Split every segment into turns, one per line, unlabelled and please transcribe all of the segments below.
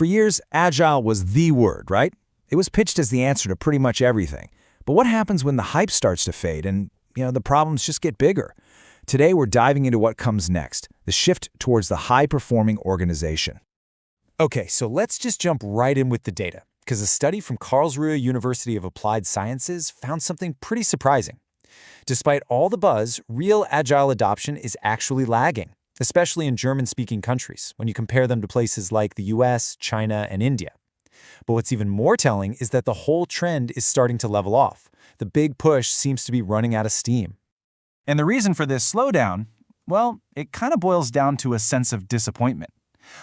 For years, Agile was the word, right? It was pitched as the answer to pretty much everything. But what happens when the hype starts to fade and, the problems just get bigger? Today, we're diving into what comes next, the shift towards the high-performing organization.
Okay, so let's just jump right in with the data, because a study from Karlsruhe University of Applied Sciences found something pretty surprising. Despite all the buzz, real Agile adoption is actually lagging, especially in German-speaking countries, when you compare them to places like the US, China, and India. But what's even more telling is that the whole trend is starting to level off. The big push seems to be running out of steam.
And the reason for this slowdown, well, it kind of boils down to a sense of disappointment.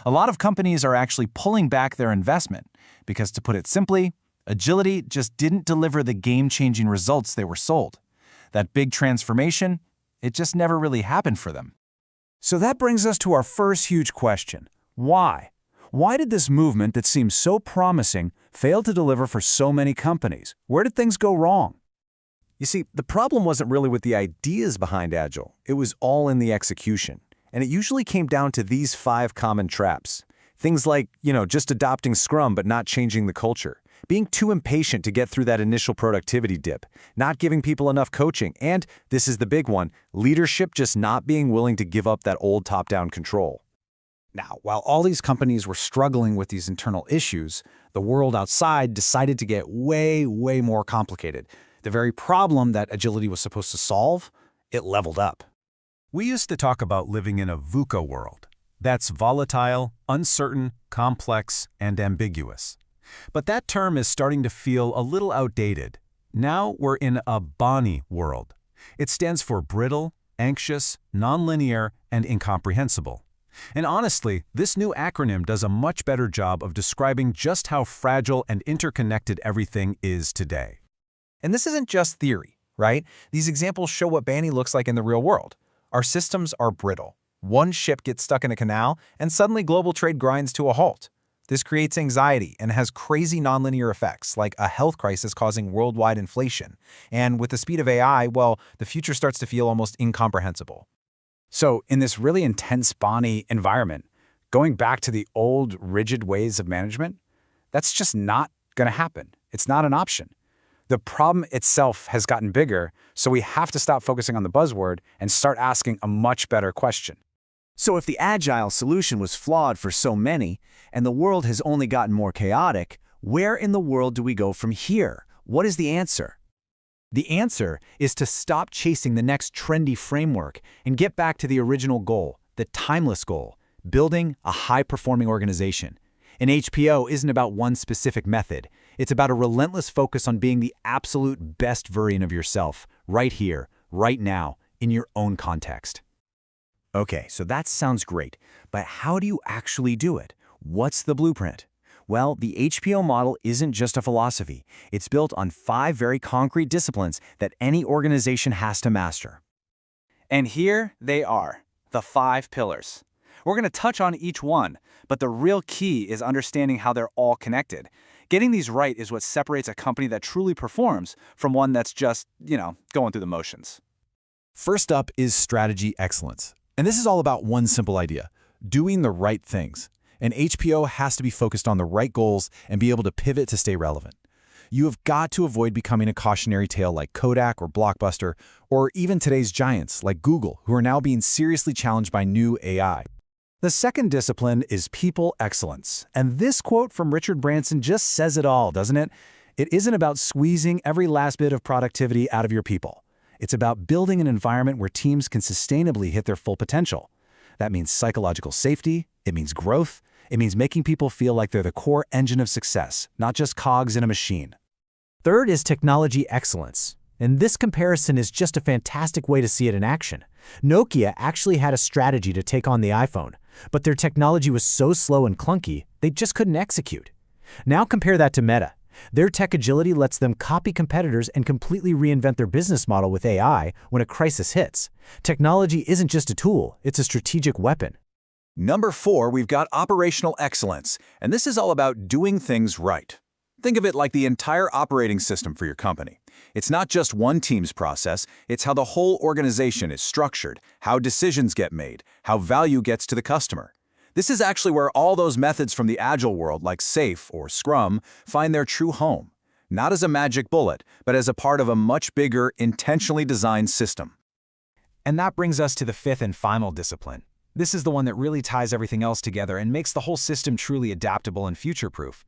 A lot of companies are actually pulling back their investment because, to put it simply, agility just didn't deliver the game-changing results they were sold. That big transformation, it just never really happened for them.
So that brings us to our first huge question. Why? Why did this movement that seems so promising fail to deliver for so many companies? Where did things go wrong?
You see, the problem wasn't really with the ideas behind Agile. It was all in the execution. And it usually came down to these 5 common traps. Things like, just adopting Scrum but not changing the culture, being too impatient to get through that initial productivity dip, not giving people enough coaching, and, this is the big one, leadership just not being willing to give up that old top-down control.
Now, while all these companies were struggling with these internal issues, the world outside decided to get way more complicated. The very problem that agility was supposed to solve, it leveled up.
We used to talk about living in a VUCA world. That's volatile, uncertain, complex, and ambiguous. But that term is starting to feel a little outdated. Now we're in a BANI world. It stands for brittle, anxious, nonlinear, and incomprehensible. And honestly, this new acronym does a much better job of describing just how fragile and interconnected everything is today.
And this isn't just theory, right? These examples show what BANI looks like in the real world. Our systems are brittle. One ship gets stuck in a canal, and suddenly global trade grinds to a halt. This creates anxiety and has crazy nonlinear effects, like a health crisis causing worldwide inflation. And with the speed of AI, well, the future starts to feel almost incomprehensible.
So in this really intense BANI environment, going back to the old rigid ways of management, that's just not going to happen. It's not an option. The problem itself has gotten bigger, so we have to stop focusing on the buzzword and start asking a much better question.
So if the Agile solution was flawed for so many, and the world has only gotten more chaotic, where in the world do we go from here? What is the answer?
The answer is to stop chasing the next trendy framework and get back to the original goal, the timeless goal, building a high-performing organization. An HPO isn't about one specific method. It's about a relentless focus on being the absolute best version of yourself, right here, right now, in your own context.
Okay, so that sounds great, but how do you actually do it? What's the blueprint? Well, the HPO model isn't just a philosophy. It's built on 5 very concrete disciplines that any organization has to master.
And here they are, the 5 pillars. We're going to touch on each one, but the real key is understanding how they're all connected. Getting these right is what separates a company that truly performs from one that's just, going through the motions.
First up is strategy excellence. And this is all about one simple idea, doing the right things. An HPO has to be focused on the right goals and be able to pivot to stay relevant. You have got to avoid becoming a cautionary tale like Kodak or Blockbuster, or even today's giants like Google, who are now being seriously challenged by new AI. The second discipline is people excellence. And this quote from Richard Branson just says it all, doesn't it? It isn't about squeezing every last bit of productivity out of your people. It's about building an environment where teams can sustainably hit their full potential. That means psychological safety, it means growth, it means making people feel like they're the core engine of success, not just cogs in a machine.
Third is technology excellence. And this comparison is just a fantastic way to see it in action. Nokia actually had a strategy to take on the iPhone, but their technology was so slow and clunky, they just couldn't execute. Now compare that to Meta. Their tech agility lets them copy competitors and completely reinvent their business model with AI when a crisis hits. Technology isn't just a tool, it's a strategic weapon.
Number 4, we've got operational excellence, and this is all about doing things right. Think of it like the entire operating system for your company. It's not just one team's process, it's how the whole organization is structured, how decisions get made, how value gets to the customer.
This is actually where all those methods from the Agile world, like SAFe or Scrum, find their true home. Not as a magic bullet, but as a part of a much bigger, intentionally designed system.
And that brings us to the fifth and final discipline. This is the one that really ties everything else together and makes the whole system truly adaptable and future-proof.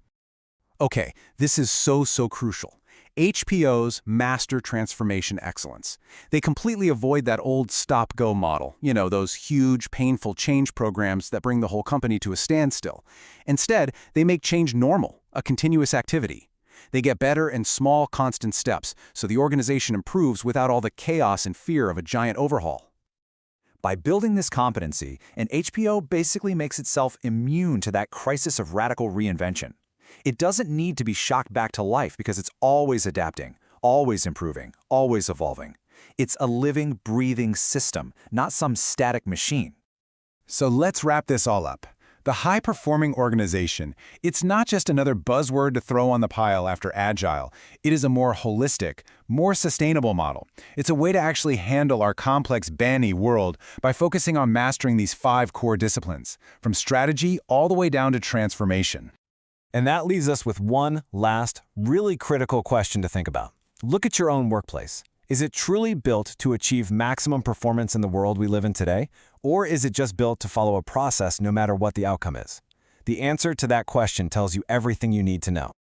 Okay, this is so crucial. HPOs master transformation excellence. They completely avoid that old stop-go model, those huge, painful change programs that bring the whole company to a standstill. Instead, they make change normal, a continuous activity. They get better in small, constant steps, so the organization improves without all the chaos and fear of a giant overhaul.
By building this competency, an HPO basically makes itself immune to that crisis of radical reinvention. It doesn't need to be shocked back to life because it's always adapting, always improving, always evolving. It's a living, breathing system, not some static machine.
So let's wrap this all up. The high-performing organization, it's not just another buzzword to throw on the pile after Agile. It is a more holistic, more sustainable model. It's a way to actually handle our complex BANI world by focusing on mastering these 5 core disciplines, from strategy all the way down to transformation.
And that leaves us with one last, really critical question to think about. Look at your own workplace. Is it truly built to achieve maximum performance in the world we live in today? Or is it just built to follow a process no matter what the outcome is? The answer to that question tells you everything you need to know.